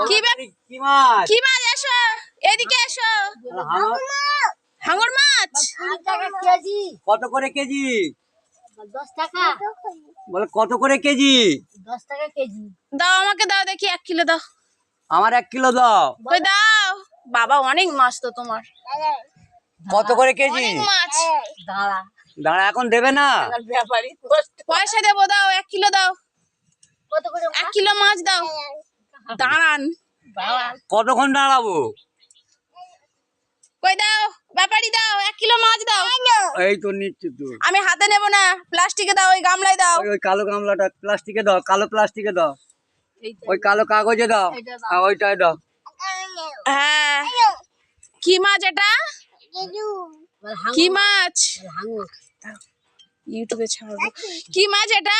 কি মাছ? এসো এদিকে এসো। হাঙর মাছ কত করে কেজি? 10 টাকা। বলে কত করে কেজি? 10 টাকা কেজি। দাও, আমাকে দাও দেখি 1 কিলো দাও। আমার 1 কিলো দাও। কই দাও বাবা, অনেক মাছ তো তোমার। কত করে কেজি? অনেক মাছ। দাঁড়া, দাঁড়া, এখন দেবে না? ব্যাপারী পয়সা দেবো, দাও 1 কিলো দাও। কত করে 1 কিলো মাছ দাও। দাঁড়ান, কতক্ষণ দাঁড়াবো? কই দাও ব্যাপারী, দাও 1 কিলো মাছ দাও। এই তো নিচ্ছি তো। আমি হাতে নেব না, প্লাস্টিকে দাও, ওই গামলায় দাও। ওই কালো গামলাটা প্লাস্টিকে দাও, কালো প্লাস্টিকে দাও। ওই কালো কাগজে দাও, ওইটাই দাও। হ্যাঁ, কি মাছ এটা? কি মাছ? ইউটিউবে ছাড়বো। কি মাছ এটা?